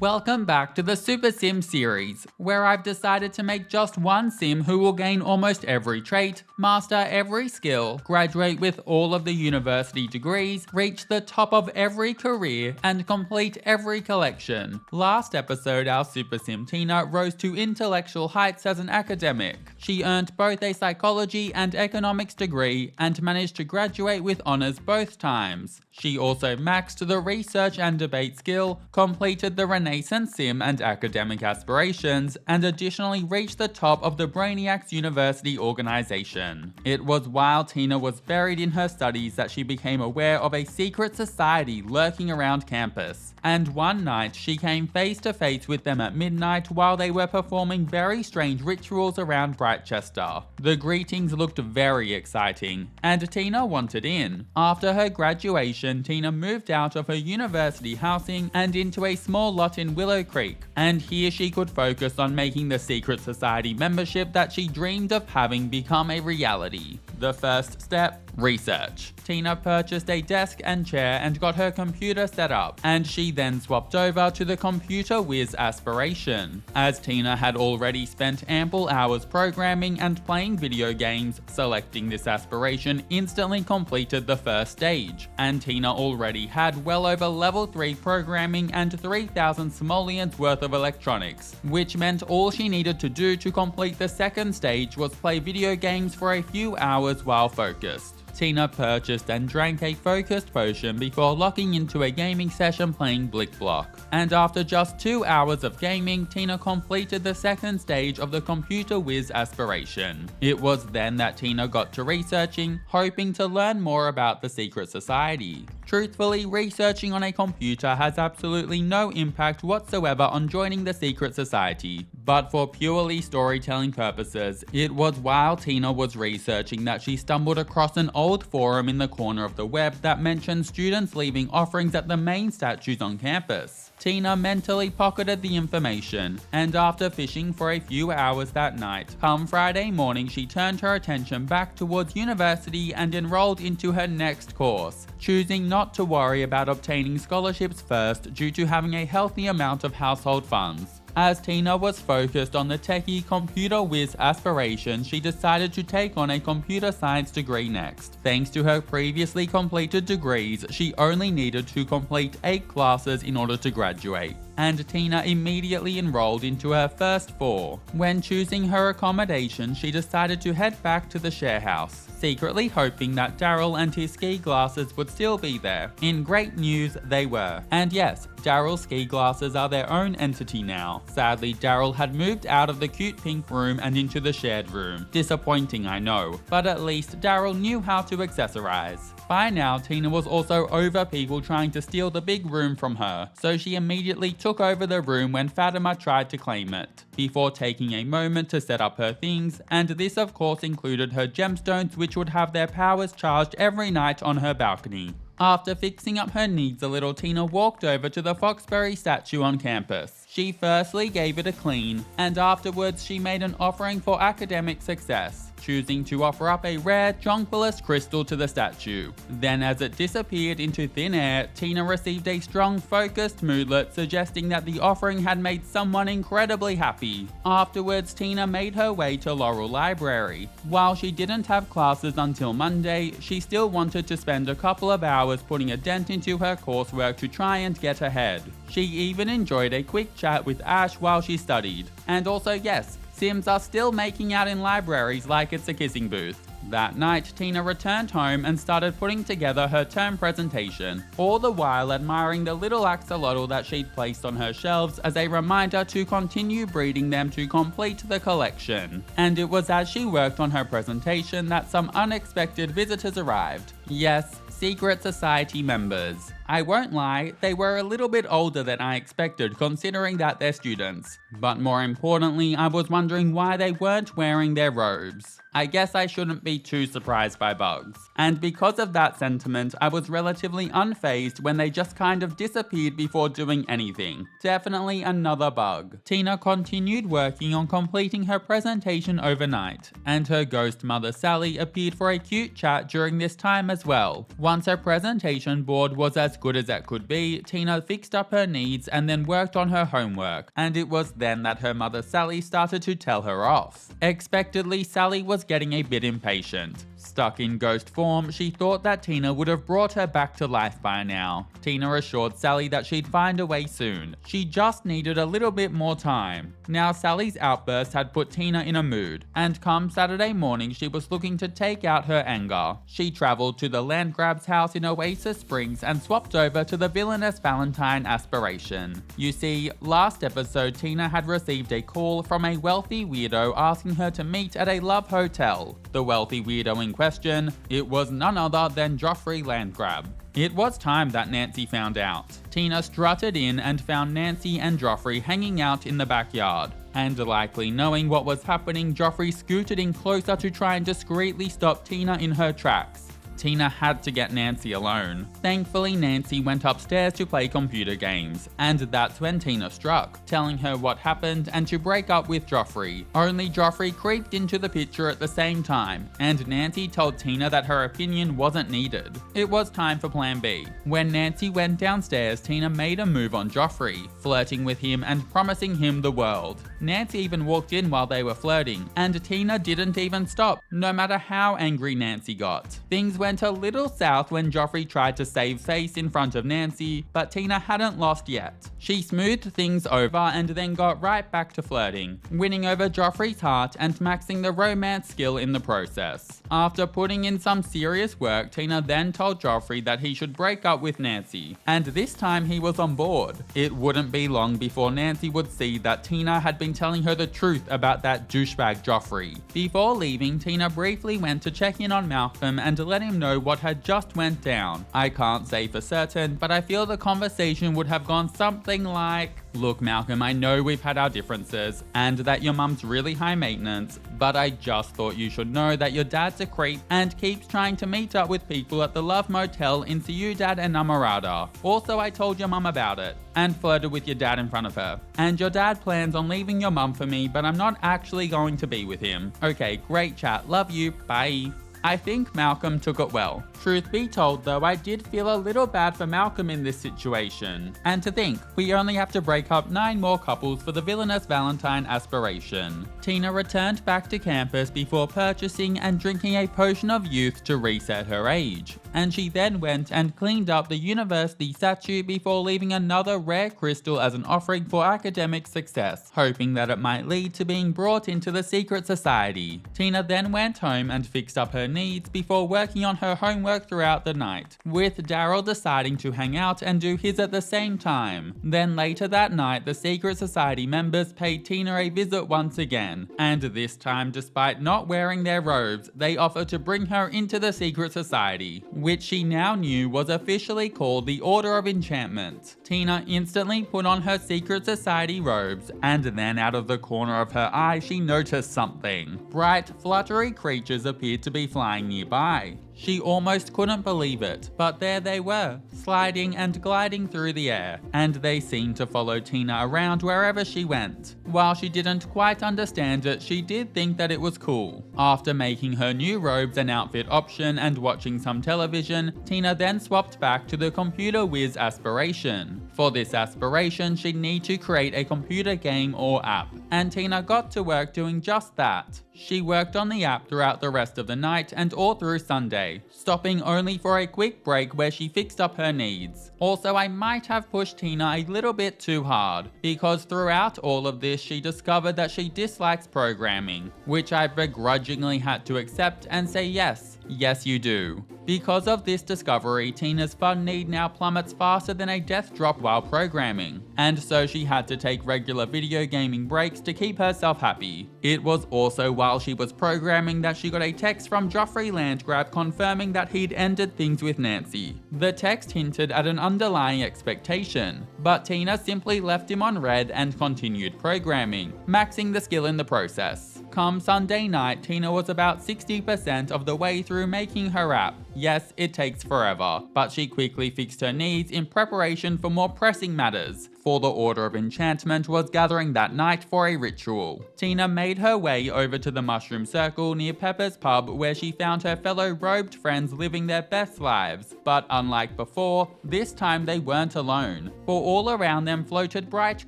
Welcome back to the Super Sim series, where I've decided to make just one sim who will gain almost every trait, master every skill, graduate with all of the university degrees, reach the top of every career, and complete every collection. Last episode, our Super Sim Tina rose to intellectual heights as an academic. She earned both a psychology and economics degree and managed to graduate with honors both times. She also maxed the research and debate skill, completed the Renaissance Sim and academic aspirations, and additionally reached the top of the Brainiacs University organization. It was while Tina was buried in her studies that she became aware of a secret society lurking around campus. And one night, she came face to face with them at midnight while they were performing very strange rituals around Brightchester. The greetings looked very exciting, and Tina wanted in. After her graduation, Tina moved out of her university housing and into a small lot in Willow Creek, and here she could focus on making the secret society membership that she dreamed of having become a reality. The first step: research. Tina purchased a desk and chair and got her computer set up, and she then swapped over to the computer whiz aspiration. As Tina had already spent ample hours programming and playing video games, selecting this aspiration instantly completed the first stage, and Tina already had well over level 3 programming and 3,000 simoleons worth of electronics, which meant all she needed to do to complete the second stage was play video games for a few hours while focused. Tina purchased and drank a focused potion before locking into a gaming session playing Blick Block. And after just 2 hours of gaming, Tina completed the second stage of the computer whiz aspiration. It was then that Tina got to researching, hoping to learn more about the secret society. Truthfully, researching on a computer has absolutely no impact whatsoever on joining the secret society. But for purely storytelling purposes, it was while Tina was researching that she stumbled across an old forum in the corner of the web that mentioned students leaving offerings at the main statues on campus. Tina mentally pocketed the information, and after fishing for a few hours that night, come Friday morning she turned her attention back towards university and enrolled into her next course, choosing not to worry about obtaining scholarships first due to having a healthy amount of household funds. As Tina was focused on the techie computer whiz aspiration, she decided to take on a computer science degree next. Thanks to her previously completed degrees, she only needed to complete 8 classes in order to graduate, and Tina immediately enrolled into her first 4. When choosing her accommodation, she decided to head back to the share house, secretly hoping that Daryl and his ski glasses would still be there. In great news, they were. And yes, Daryl's ski glasses are their own entity now. Sadly, Daryl had moved out of the cute pink room and into the shared room. Disappointing, I know, but at least Daryl knew how to accessorize. By now, Tina was also over people trying to steal the big room from her, so she immediately took over the room when Fatima tried to claim it, before taking a moment to set up her things, and this of course included her gemstones, which would have their powers charged every night on her balcony. After fixing up her needs a little, Tina walked over to the Foxbury statue on campus. She firstly gave it a clean, and afterwards she made an offering for academic success, choosing to offer up a rare Jonquillus crystal to the statue. Then as it disappeared into thin air, Tina received a strong focused moodlet suggesting that the offering had made someone incredibly happy. Afterwards, Tina made her way to Laurel Library. While she didn't have classes until Monday, she still wanted to spend a couple of hours putting a dent into her coursework to try and get ahead. She even enjoyed a quick chat with Ash while she studied. And also yes, Sims are still making out in libraries like it's a kissing booth. That night, Tina returned home and started putting together her term presentation, all the while admiring the little axolotl that she'd placed on her shelves as a reminder to continue breeding them to complete the collection. And it was as she worked on her presentation that some unexpected visitors arrived. Yes, secret society members. I won't lie, they were a little bit older than I expected considering that they're students. But more importantly, I was wondering why they weren't wearing their robes. I guess I shouldn't be too surprised by bugs. And because of that sentiment, I was relatively unfazed when they just kind of disappeared before doing anything. Definitely another bug. Tina continued working on completing her presentation overnight, and her ghost mother Sally appeared for a cute chat during this time as well. Once her presentation board was as good as it could be, Tina fixed up her needs and then worked on her homework, and it was then that her mother Sally started to tell her off. Expectedly, Sally was getting a bit impatient. Stuck in ghost form, she thought that Tina would have brought her back to life by now. Tina assured Sally that she'd find a way soon. She just needed a little bit more time. Now Sally's outburst had put Tina in a mood, and come Saturday morning she was looking to take out her anger. She travelled to the Landgraab's house in Oasis Springs and swapped over to the villainous Valentine aspiration. You see, last episode Tina had received a call from a wealthy weirdo asking her to meet at a love hotel. The wealthy weirdo in question, it was none other than Joffrey Landgraab. It was time that Nancy found out. Tina strutted in and found Nancy and Joffrey hanging out in the backyard. And likely knowing what was happening, Joffrey scooted in closer to try and discreetly stop Tina in her tracks. Tina had to get Nancy alone. Thankfully, Nancy went upstairs to play computer games, and that's when Tina struck, telling her what happened and to break up with Joffrey. Only Joffrey creeped into the picture at the same time, and Nancy told Tina that her opinion wasn't needed. It was time for plan B. When Nancy went downstairs, Tina made a move on Joffrey, flirting with him and promising him the world. Nancy even walked in while they were flirting, and Tina didn't even stop, no matter how angry Nancy got. Things went a little south when Joffrey tried to save face in front of Nancy, but Tina hadn't lost yet. She smoothed things over and then got right back to flirting, winning over Joffrey's heart and maxing the romance skill in the process. After putting in some serious work, Tina then told Joffrey that he should break up with Nancy, and this time he was on board. It wouldn't be long before Nancy would see that Tina had been telling her the truth about that douchebag Joffrey. Before leaving, Tina briefly went to check in on Malcolm and let him know what had just went down. I can't say for certain, but I feel the conversation would have gone something like, "Look Malcolm, I know we've had our differences, and that your mum's really high maintenance, but I just thought you should know that your dad's a creep and keeps trying to meet up with people at the Love Motel in Ciudad Enamorada. Also, I told your mum about it, and flirted with your dad in front of her. And your dad plans on leaving your mum for me, but I'm not actually going to be with him. Okay, great chat, love you, bye." I think Malcolm took it well. Truth be told though, I did feel a little bad for Malcolm in this situation. And to think, we only have to break up 9 more couples for the villainous Valentine aspiration. Tina returned back to campus before purchasing and drinking a potion of youth to reset her age. And she then went and cleaned up the university statue before leaving another rare crystal as an offering for academic success, hoping that it might lead to being brought into the secret society. Tina then went home and fixed up her needs before working on her homework throughout the night, with Daryl deciding to hang out and do his at the same time. Then later that night, the secret society members paid Tina a visit once again, and this time despite not wearing their robes, they offered to bring her into the secret society, which she now knew was officially called the Order of Enchantment. Tina instantly put on her secret society robes, and then out of the corner of her eye she noticed something. Bright, fluttery creatures appeared to be flying nearby. She almost couldn't believe it, but there they were, sliding and gliding through the air, and they seemed to follow Tina around wherever she went. While she didn't quite understand it, she did think that it was cool. After making her new robes an outfit option and watching some television, Tina then swapped back to the computer whiz aspiration. For this aspiration, she'd need to create a computer game or app, and Tina got to work doing just that. She worked on the app throughout the rest of the night and all through Sunday, stopping only for a quick break where she fixed up her needs. Also, I might have pushed Tina a little bit too hard, because throughout all of this she discovered that she dislikes programming, which I begrudgingly had to accept and say yes. Yes, you do. Because of this discovery, Tina's fun need now plummets faster than a death drop while programming, and so she had to take regular video gaming breaks to keep herself happy. It was also while she was programming that she got a text from Joffrey Landgraab confirming that he'd ended things with Nancy. The text hinted at an underlying expectation, but Tina simply left him on red and continued programming, maxing the skill in the process. Come Sunday night, Tina was about 60% of the way through making her app, Yes, it takes forever, but she quickly fixed her needs in preparation for more pressing matters, for the Order of Enchantment was gathering that night for a ritual. Tina made her way over to the Mushroom Circle near Pepper's pub, where she found her fellow robed friends living their best lives. But unlike before, this time they weren't alone, for all around them floated bright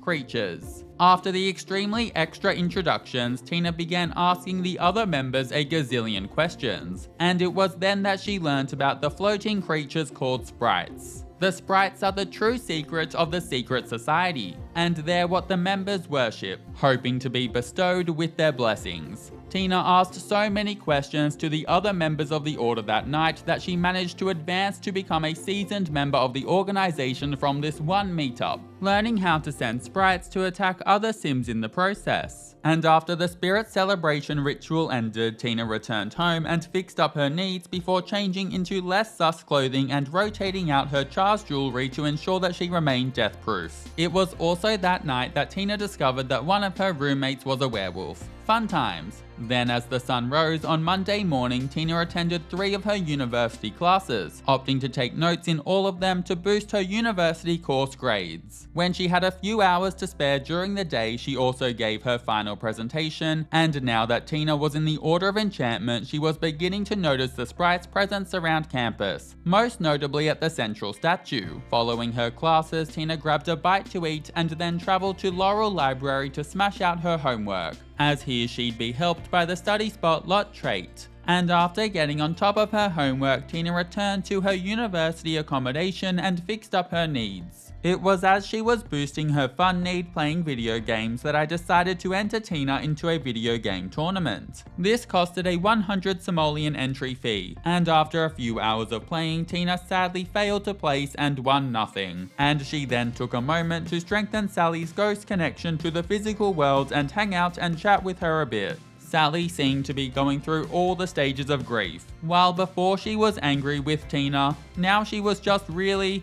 creatures. After the extremely extra introductions, Tina began asking the other members a gazillion questions, and it was then that she learnt about the floating creatures called sprites. The sprites are the true secret of the secret society, and they're what the members worship, hoping to be bestowed with their blessings. Tina asked so many questions to the other members of the Order that night that she managed to advance to become a seasoned member of the organization from this one meetup, learning how to send sprites to attack other Sims in the process. And after the spirit celebration ritual ended, Tina returned home and fixed up her needs before changing into less sus clothing and rotating out her charged jewelry to ensure that she remained death-proof. It was also that night that Tina discovered that one of her roommates was a werewolf. Fun times. Then as the sun rose on Monday morning, Tina attended 3 of her university classes, opting to take notes in all of them to boost her university course grades. When she had a few hours to spare during the day, she also gave her final presentation, and now that Tina was in the Order of Enchantment, she was beginning to notice the sprites' presence around campus, most notably at the central statue. Following her classes, Tina grabbed a bite to eat and then traveled to Laurel Library to smash out her homework, as here she'd be helped by the study spot lot trait. And after getting on top of her homework, Tina returned to her university accommodation and fixed up her needs. It was as she was boosting her fun need playing video games that I decided to enter Tina into a video game tournament. This costed a 100 simoleon entry fee, and after a few hours of playing, Tina sadly failed to place and won nothing. And she then took a moment to strengthen Sally's ghost connection to the physical world and hang out and chat with her a bit. Sally seemed to be going through all the stages of grief. While before she was angry with Tina, now she was just really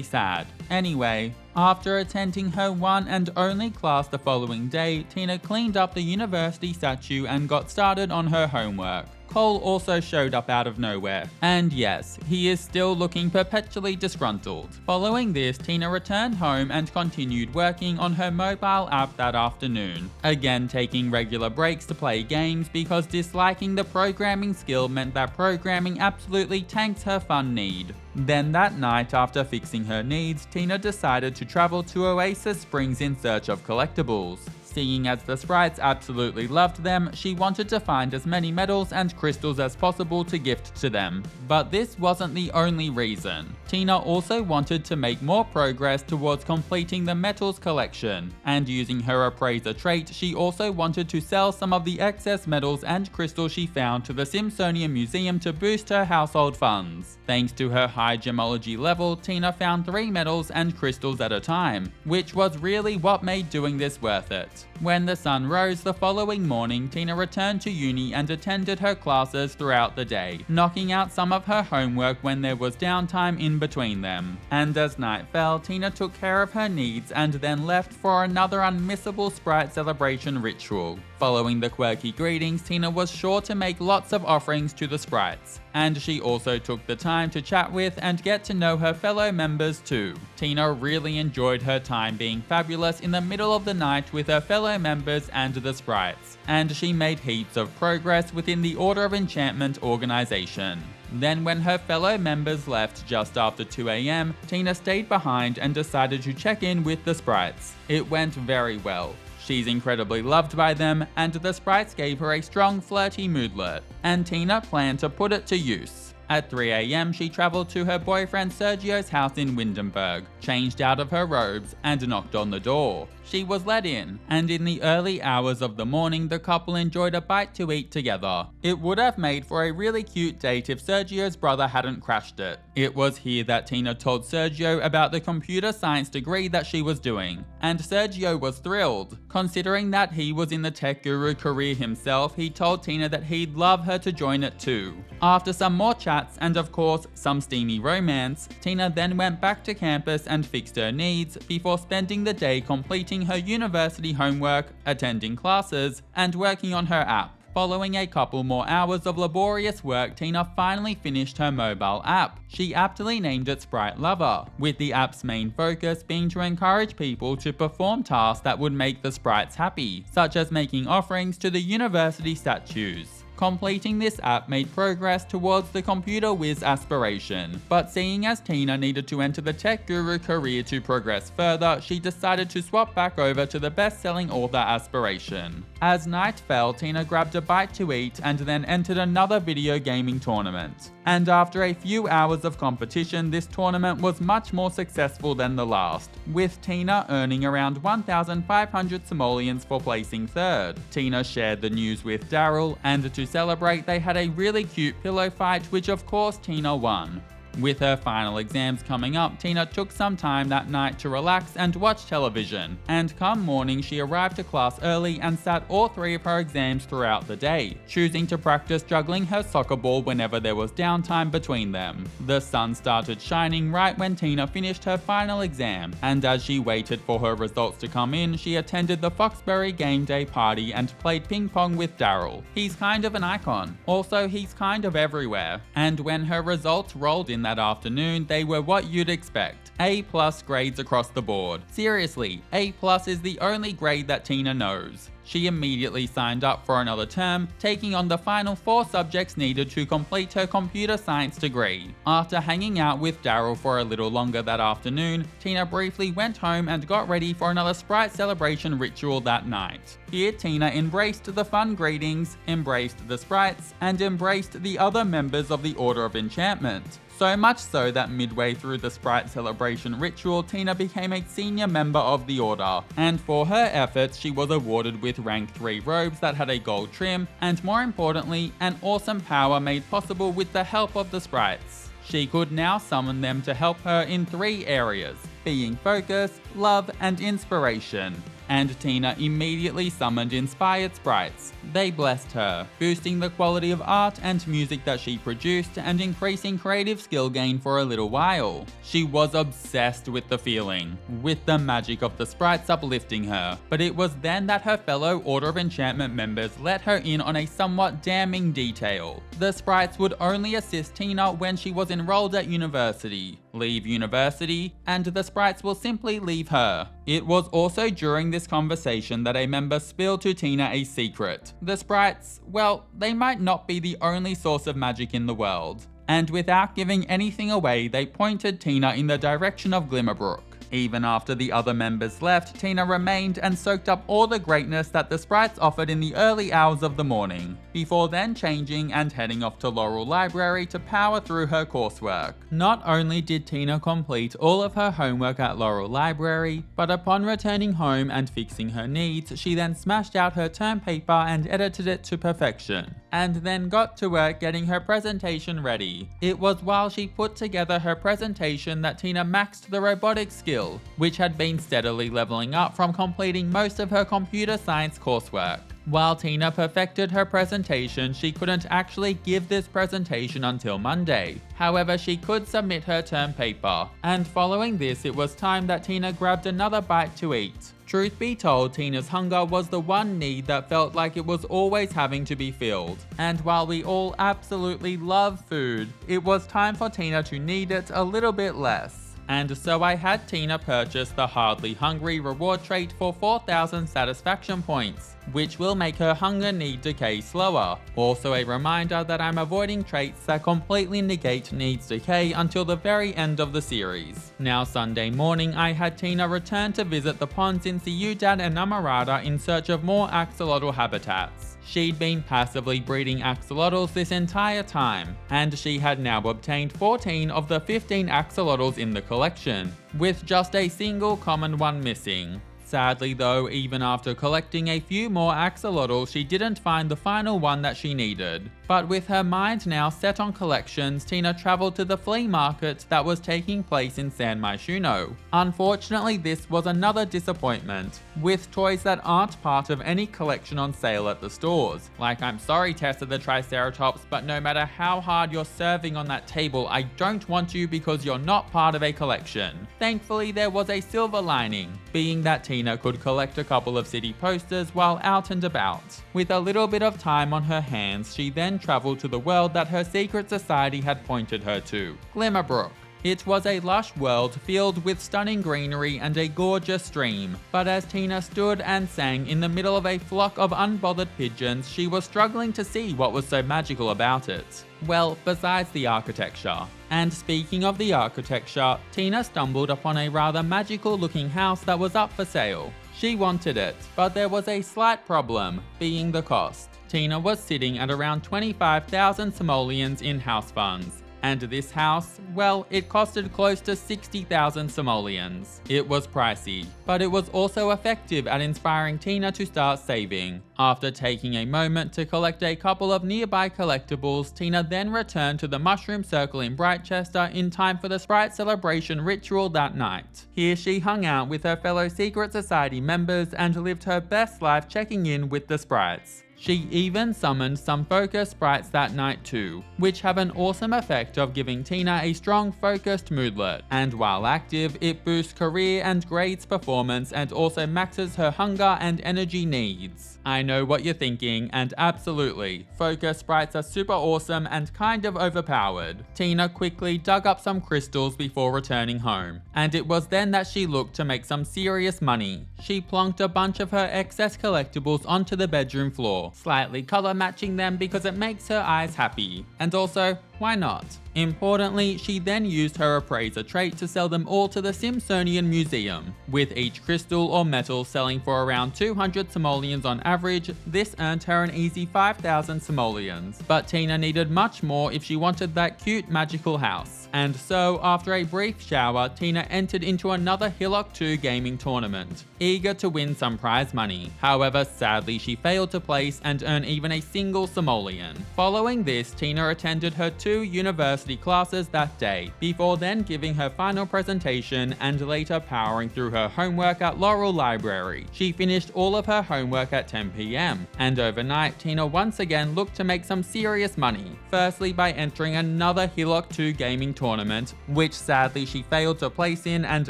sad. Anyway, after attending her one and only class the following day, Tina cleaned up the university statue and got started on her homework. Cole also showed up out of nowhere. And yes, he is still looking perpetually disgruntled. Following this, Tina returned home and continued working on her mobile app that afternoon. Again taking regular breaks to play games because disliking the programming skill meant that programming absolutely tanked her fun need. Then that night, after fixing her needs, Tina decided to travel to Oasis Springs in search of collectibles. Seeing as the sprites absolutely loved them, she wanted to find as many medals and crystals as possible to gift to them. But this wasn't the only reason. Tina also wanted to make more progress towards completing the metals collection, and using her appraiser trait, she also wanted to sell some of the excess medals and crystals she found to the Simsonian Museum to boost her household funds. Thanks to her high gemology level, Tina found 3 medals and crystals at a time, which was really what made doing this worth it. When the sun rose the following morning, Tina returned to uni and attended her classes throughout the day, knocking out some of her homework when there was downtime in between them. And as night fell, Tina took care of her needs and then left for another unmissable sprite celebration ritual. Following the quirky greetings, Tina was sure to make lots of offerings to the sprites, and she also took the time to chat with and get to know her fellow members too. Tina really enjoyed her time being fabulous in the middle of the night with her fellow members and the sprites, and she made heaps of progress within the Order of Enchantment organization. Then when her fellow members left just after 2 AM, Tina stayed behind and decided to check in with the sprites. It went very well. She's incredibly loved by them, and the sprites gave her a strong flirty moodlet, and Tina planned to put it to use. At 3 AM, she traveled to her boyfriend Sergio's house in Windenburg, changed out of her robes, and knocked on the door. She was let in, and in the early hours of the morning, the couple enjoyed a bite to eat together. It would have made for a really cute date if Sergio's brother hadn't crashed it. It was here that Tina told Sergio about the computer science degree that she was doing, and Sergio was thrilled. Considering that he was in the tech guru career himself, he told Tina that he'd love her to join it too. After some more chats and of course some steamy romance, Tina then went back to campus and fixed her needs before spending the day completing her university homework, attending classes, and working on her app. Following a couple more hours of laborious work, Tina finally finished her mobile app. She aptly named it Sprite Lover, with the app's main focus being to encourage people to perform tasks that would make the sprites happy, such as making offerings to the university statues. Completing this app made progress towards the computer whiz aspiration, but seeing as Tina needed to enter the tech guru career to progress further, she decided to swap back over to the best-selling author aspiration. As night fell, Tina grabbed a bite to eat and then entered another video gaming tournament. And after a few hours of competition, this tournament was much more successful than the last, with Tina earning around 1,500 simoleons for placing third. Tina shared the news with Daryl, and to celebrate, they had a really cute pillow fight, which of course Tina won. With her final exams coming up, Tina took some time that night to relax and watch television, and come morning she arrived to class early and sat all 3 of her exams throughout the day, choosing to practice juggling her soccer ball whenever there was downtime between them. The sun started shining right when Tina finished her final exam, and as she waited for her results to come in, she attended the Foxbury game day party and played ping pong with Daryl. He's kind of an icon. Also, he's kind of everywhere. And when her results rolled in that afternoon, they were what you'd expect. A+ grades across the board. Seriously, A+ is the only grade that Tina knows. She immediately signed up for another term, taking on the final 4 subjects needed to complete her computer science degree. After hanging out with Daryl for a little longer that afternoon, Tina briefly went home and got ready for another Sprite celebration ritual that night. Here, Tina embraced the fun greetings, embraced the sprites, and embraced the other members of the Order of Enchantment. So much so that midway through the Sprite celebration ritual, Tina became a senior member of the Order, and for her efforts she was awarded with rank 3 robes that had a gold trim, and more importantly, an awesome power made possible with the help of the sprites. She could now summon them to help her in 3 areas, being focus, love, and inspiration. And Tina immediately summoned inspired sprites. They blessed her, boosting the quality of art and music that she produced and increasing creative skill gain for a little while. She was obsessed with the feeling, with the magic of the sprites uplifting her, but it was then that her fellow Order of Enchantment members let her in on a somewhat damning detail. The sprites would only assist Tina when she was enrolled at university. Leave university, and the sprites will simply leave her. It was also during this conversation that a member spilled to Tina a secret. The sprites, well, they might not be the only source of magic in the world. And without giving anything away, they pointed Tina in the direction of Glimmerbrook. Even after the other members left, Tina remained and soaked up all the greatness that the sprites offered in the early hours of the morning, before then changing and heading off to Laurel Library to power through her coursework. Not only did Tina complete all of her homework at Laurel Library, but upon returning home and fixing her needs, she then smashed out her term paper and edited it to perfection, and then got to work getting her presentation ready. It was while she put together her presentation that Tina maxed the robotics skill, which had been steadily leveling up from completing most of her computer science coursework. While Tina perfected her presentation, she couldn't actually give this presentation until Monday. However, she could submit her term paper, and following this, it was time that Tina grabbed another bite to eat. Truth be told, Tina's hunger was the one need that felt like it was always having to be filled. And while we all absolutely love food, it was time for Tina to need it a little bit less. And so I had Tina purchase the Hardly Hungry reward trait for 4,000 satisfaction points, which will make her hunger need decay slower. Also a reminder that I'm avoiding traits that completely negate needs decay until the very end of the series. Now Sunday morning, I had Tina return to visit the ponds in Ciudad Enamorada in search of more axolotl habitats. She'd been passively breeding axolotls this entire time, and she had now obtained 14 of the 15 axolotls in the collection, with just a single common one missing. Sadly though, even after collecting a few more axolotls, she didn't find the final one that she needed. But with her mind now set on collections, Tina traveled to the flea market that was taking place in San Myshuno. Unfortunately, this was another disappointment, with toys that aren't part of any collection on sale at the stores. Like, I'm sorry Tessa the Triceratops, but no matter how hard you're serving on that table, I don't want you because you're not part of a collection. Thankfully, there was a silver lining, being that Tina Tina could collect a couple of city posters while out and about. With a little bit of time on her hands, she then travelled to the world that her secret society had pointed her to, Glimmerbrook. It was a lush world filled with stunning greenery and a gorgeous stream, but as Tina stood and sang in the middle of a flock of unbothered pigeons, she was struggling to see what was so magical about it. Well, besides the architecture. And speaking of the architecture, Tina stumbled upon a rather magical looking house that was up for sale. She wanted it, but there was a slight problem, being the cost. Tina was sitting at around 25,000 simoleons in house funds. And this house, well, it costed close to 60,000 simoleons. It was pricey, but it was also effective at inspiring Tina to start saving. After taking a moment to collect a couple of nearby collectibles, Tina then returned to the Mushroom Circle in Brightchester in time for the Sprite celebration ritual that night. Here she hung out with her fellow Secret Society members and lived her best life checking in with the Sprites. She even summoned some focus sprites that night too, which have an awesome effect of giving Tina a strong focused moodlet. And while active, it boosts career and grades performance and also maxes her hunger and energy needs. I know what you're thinking, and absolutely, focus sprites are super awesome and kind of overpowered. Tina quickly dug up some crystals before returning home, and it was then that she looked to make some serious money. She plonked a bunch of her excess collectibles onto the bedroom floor, slightly color matching them because it makes her eyes happy. And also, why not? Importantly, she then used her appraiser trait to sell them all to the Simpsonian Museum. With each crystal or metal selling for around 200 simoleons on average, this earned her an easy 5,000 simoleons. But Tina needed much more if she wanted that cute magical house. And so, after a brief shower, Tina entered into another Hillock 2 gaming tournament, eager to win some prize money. However, sadly she failed to place and earn even a single simoleon. Following this, Tina attended her 2 university classes that day, before then giving her final presentation and later powering through her homework at Laurel Library. She finished all of her homework at 10 PM, and overnight Tina once again looked to make some serious money, firstly by entering another Hillock 2 gaming tournament, which sadly she failed to place in and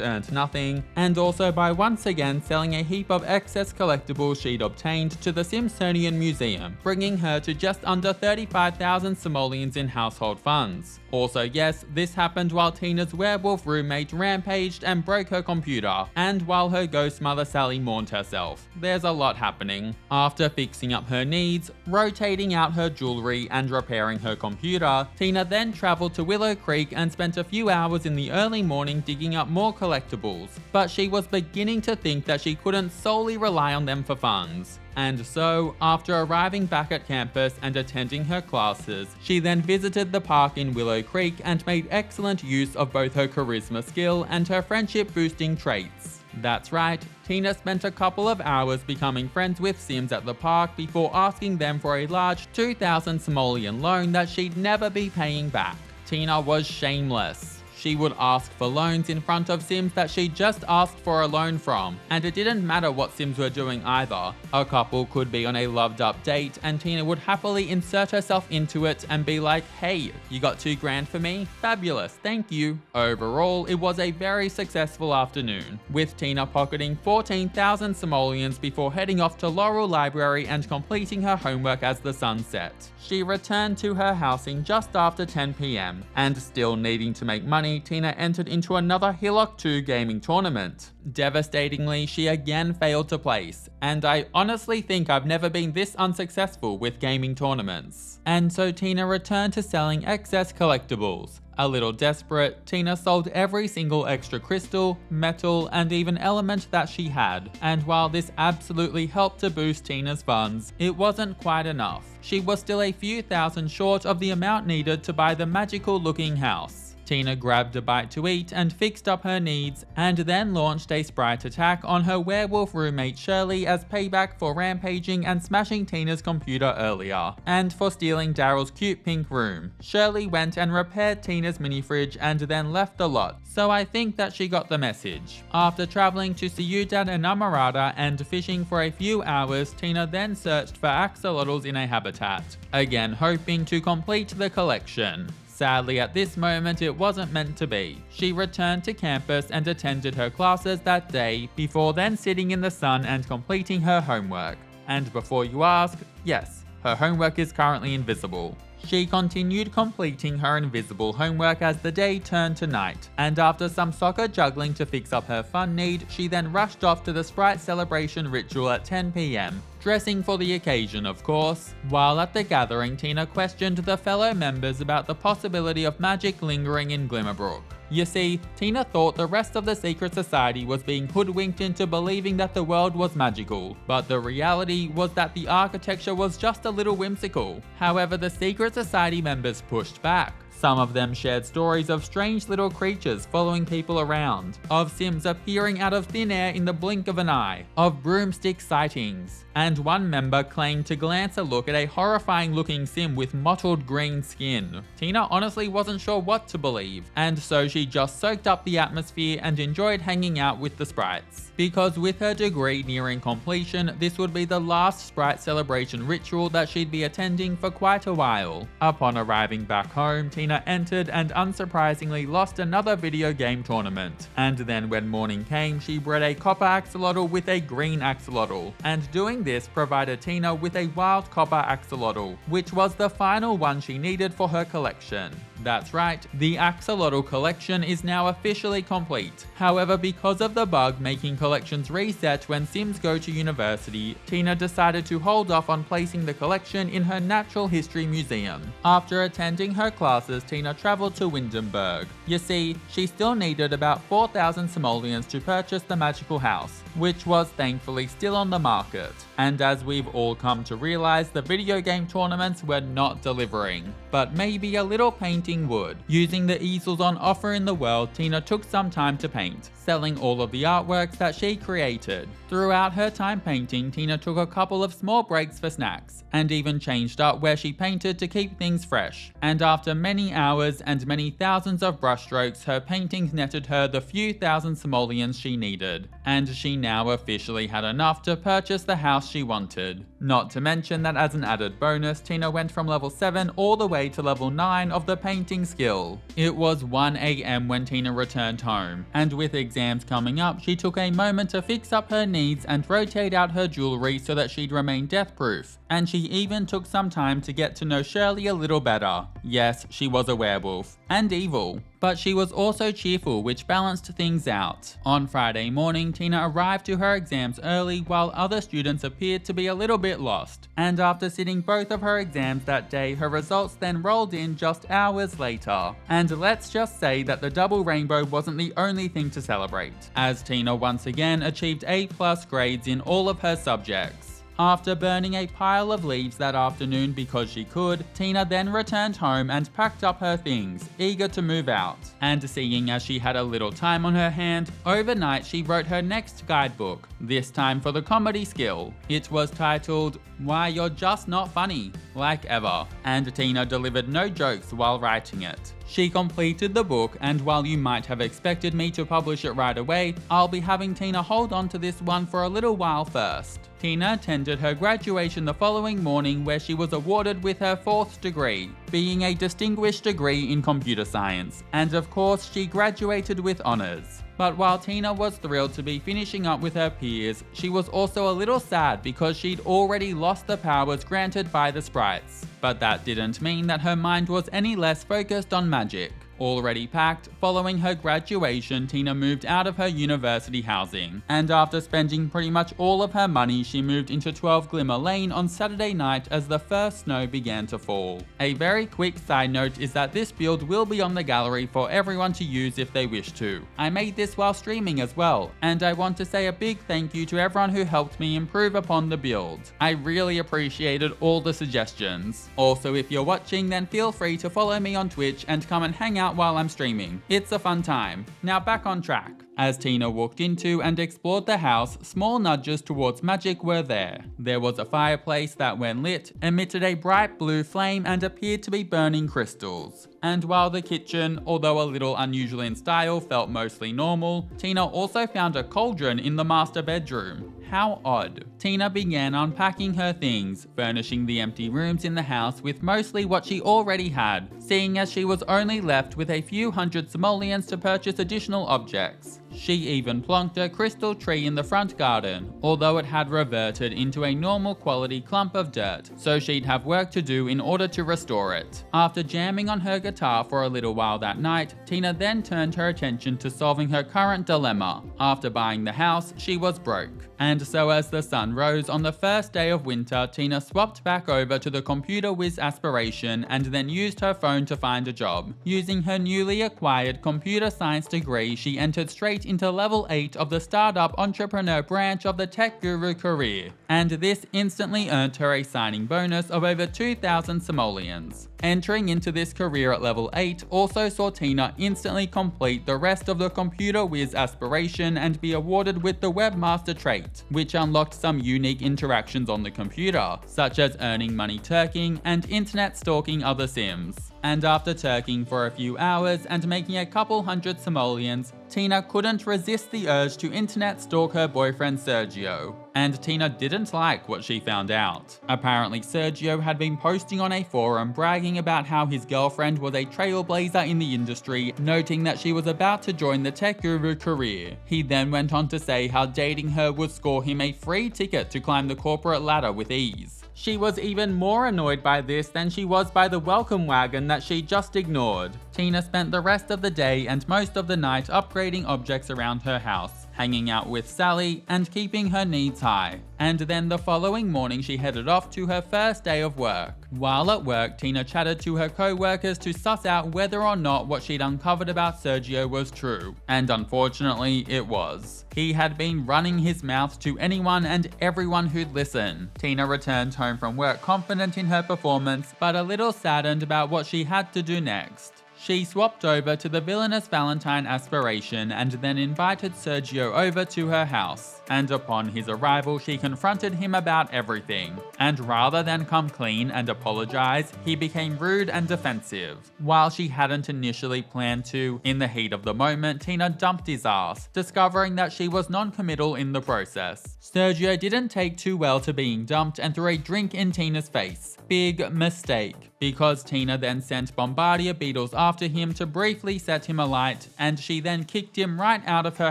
earned nothing, and also by once again selling a heap of excess collectibles she'd obtained to the Simpsonian Museum, bringing her to just under 35,000 simoleons in household funds. Also, yes, this happened while Tina's werewolf roommate rampaged and broke her computer, and while her ghost mother Sally mourned herself. There's a lot happening. After fixing up her needs, rotating out her jewelry, and repairing her computer, Tina then traveled to Willow Creek and spent a few hours in the early morning digging up more collectibles. But she was beginning to think that she couldn't solely rely on them for funds. And so, after arriving back at campus and attending her classes, she then visited the park in Willow Creek and made excellent use of both her charisma skill and her friendship boosting traits. That's right, Tina spent a couple of hours becoming friends with Sims at the park before asking them for a large 2,000 simoleon loan that she'd never be paying back. Tina was shameless. She would ask for loans in front of Sims that she just asked for a loan from, and it didn't matter what Sims were doing either. A couple could be on a loved up date and Tina would happily insert herself into it and be like, "Hey, you got $2,000 for me? Fabulous, thank you." Overall, it was a very successful afternoon, with Tina pocketing 14,000 simoleons before heading off to Laurel Library and completing her homework as the sun set. She returned to her housing just after 10 PM, and still needing to make money, Tina entered into another Hillock 2 gaming tournament. Devastatingly, she again failed to place, and I honestly think I've never been this unsuccessful with gaming tournaments. And so Tina returned to selling excess collectibles. A little desperate, Tina sold every single extra crystal, metal, and even element that she had, and while this absolutely helped to boost Tina's funds, it wasn't quite enough. She was still a few thousand short of the amount needed to buy the magical looking house. Tina grabbed a bite to eat and fixed up her needs, and then launched a sprite attack on her werewolf roommate Shirley as payback for rampaging and smashing Tina's computer earlier, and for stealing Daryl's cute pink room. Shirley went and repaired Tina's mini fridge and then left the lot, so I think that she got the message. After traveling to Ciudad Enamorada and fishing for a few hours, Tina then searched for axolotls in a habitat, again hoping to complete the collection. sadly at this moment it wasn't meant to be. She returned to campus and attended her classes that day before then sitting in the sun and completing her homework. And before you ask, yes, her homework is currently invisible. She continued completing her invisible homework as the day turned to night, and after some soccer juggling to fix up her fun need, she then rushed off to the Sprite celebration ritual at 10 PM. Dressing for the occasion, of course. While at the gathering, Tina questioned the fellow members about the possibility of magic lingering in Glimmerbrook. You see, Tina thought the rest of the secret society was being hoodwinked into believing that the world was magical, but the reality was that the architecture was just a little whimsical. However, the secret society members pushed back. Some of them shared stories of strange little creatures following people around, of Sims appearing out of thin air in the blink of an eye, of broomstick sightings, and one member claimed to glance a look at a horrifying looking Sim with mottled green skin. Tina honestly wasn't sure what to believe, and so she just soaked up the atmosphere and enjoyed hanging out with the sprites. Because with her degree nearing completion, this would be the last Sprite celebration ritual that she'd be attending for quite a while. Upon arriving back home, Tina entered and unsurprisingly lost another video game tournament. And then when morning came, she bred a copper axolotl with a green axolotl, and doing this provided Tina with a wild copper axolotl, which was the final one she needed for her collection. That's right, the axolotl collection is now officially complete. However, because of the bug making collections reset when Sims go to university, Tina decided to hold off on placing the collection in her natural history museum. After attending her classes, Tina traveled to Windenburg. You see, she still needed about 4,000 simoleons to purchase the magical house, which was thankfully still on the market. And as we've all come to realize, the video game tournaments were not delivering, but maybe a little painting would. Using the easels on offer in the world, Tina took some time to paint, selling all of the artworks that she created. Throughout her time painting, Tina took a couple of small breaks for snacks, and even changed up where she painted to keep things fresh. And after many hours and many thousands of brushstrokes, her paintings netted her the few thousand simoleons she needed, and she now officially had enough to purchase the house she wanted. Not to mention that as an added bonus, Tina went from level 7 all the way to level 9 of the painting skill. It was 1 AM when Tina returned home, and with exams coming up, she took a moment to fix up her needs and rotate out her jewelry so that she'd remain death-proof. And she even took some time to get to know Shirley a little better. Yes, she was a werewolf, and evil, but she was also cheerful, which balanced things out. On Friday morning, Tina arrived to her exams early while other students appeared to be a little bit lost. And after sitting both of her exams that day, her results then rolled in just hours later. And let's just say that the double rainbow wasn't the only thing to celebrate, as Tina once again achieved A+ grades in all of her subjects. After burning a pile of leaves that afternoon because she could, Tina then returned home and packed up her things, eager to move out. And seeing as she had a little time on her hand, overnight she wrote her next guidebook, this time for the comedy skill. It was titled, "Why You're Just Not Funny," like ever, and Tina delivered no jokes while writing it. She completed the book, and while you might have expected me to publish it right away, I'll be having Tina hold on to this one for a little while first. Tina attended her graduation the following morning, where she was awarded with her 4th degree, being a distinguished degree in computer science, and of course she graduated with honours. But while Tina was thrilled to be finishing up with her peers, she was also a little sad because she'd already lost the powers granted by the sprites. But that didn't mean that her mind was any less focused on magic. Already packed, following her graduation, Tina moved out of her university housing, and after spending pretty much all of her money, she moved into 12 Glimmer Lane on Saturday night as the first snow began to fall. A very quick side note is that this build will be on the gallery for everyone to use if they wish to. I made this while streaming as well, and I want to say a big thank you to everyone who helped me improve upon the build. I really appreciated all the suggestions. Also, if you're watching, then feel free to follow me on Twitch and come and hang out while I'm streaming. It's a fun time. Now back on track. As Tina walked into and explored the house, small nudges towards magic were there. There was a fireplace that, when lit, emitted a bright blue flame and appeared to be burning crystals. And while the kitchen, although a little unusual in style, felt mostly normal, Tina also found a cauldron in the master bedroom. How odd. Tina began unpacking her things, furnishing the empty rooms in the house with mostly what she already had, seeing as she was only left with a few hundred simoleons to purchase additional objects. She even plonked a crystal tree in the front garden, although it had reverted into a normal quality clump of dirt, so she'd have work to do in order to restore it. After jamming on her guitar for a little while that night, Tina then turned her attention to solving her current dilemma. After buying the house, she was broke. And so as the sun rose on the first day of winter, Tina swapped back over to the computer whiz aspiration and then used her phone to find a job. Using her newly acquired computer science degree, she entered straight into level 8 of the startup entrepreneur branch of the tech guru career, and this instantly earned her a signing bonus of over 2,000 simoleons. Entering into this career at level 8 also saw Tina instantly complete the rest of the computer whiz aspiration and be awarded with the webmaster trait, which unlocked some unique interactions on the computer, such as earning money turking and internet stalking other sims. And after turking for a few hours and making a couple hundred simoleons, Tina couldn't resist the urge to internet stalk her boyfriend Sergio. And Tina didn't like what she found out. Apparently Sergio had been posting on a forum bragging about how his girlfriend was a trailblazer in the industry, noting that she was about to join the tech guru career. He then went on to say how dating her would score him a free ticket to climb the corporate ladder with ease. She was even more annoyed by this than she was by the welcome wagon that she just ignored. Tina spent the rest of the day and most of the night upgrading objects around her house, hanging out with Sally, and keeping her needs high. And then the following morning she headed off to her first day of work. While at work, Tina chatted to her co-workers to suss out whether or not what she'd uncovered about Sergio was true. And unfortunately, it was. He had been running his mouth to anyone and everyone who'd listen. Tina returned home from work confident in her performance, but a little saddened about what she had to do next. She swapped over to the Villainous Valentine aspiration and then invited Sergio over to her house. And upon his arrival, she confronted him about everything. And rather than come clean and apologize, he became rude and defensive. While she hadn't initially planned to, in the heat of the moment, Tina dumped his ass, discovering that she was non-committal in the process. Sergio didn't take too well to being dumped and threw a drink in Tina's face. Big mistake, because Tina then sent Bombardier beetles after him to briefly set him alight, and she then kicked him right out of her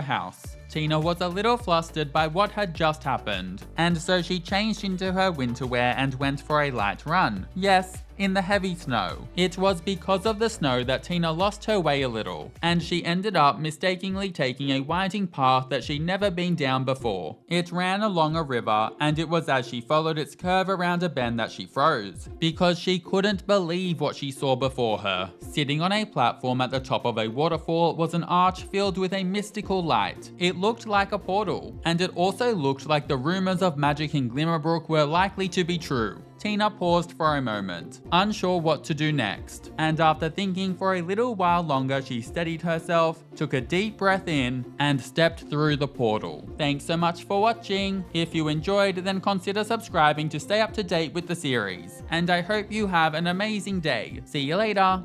house. Tina was a little flustered by what had just happened, and so she changed into her winter wear and went for a light run. Yes, in the heavy snow. It was because of the snow that Tina lost her way a little, and she ended up mistakenly taking a winding path that she'd never been down before. It ran along a river, and it was as she followed its curve around a bend that she froze, because she couldn't believe what she saw before her. Sitting on a platform at the top of a waterfall was an arch filled with a mystical light. It looked like a portal, and it also looked like the rumors of magic in Glimmerbrook were likely to be true. Tina paused for a moment, unsure what to do next, and after thinking for a little while longer, she steadied herself, took a deep breath in, and stepped through the portal. Thanks so much for watching. If you enjoyed, then consider subscribing to stay up to date with the series, and I hope you have an amazing day. See you later!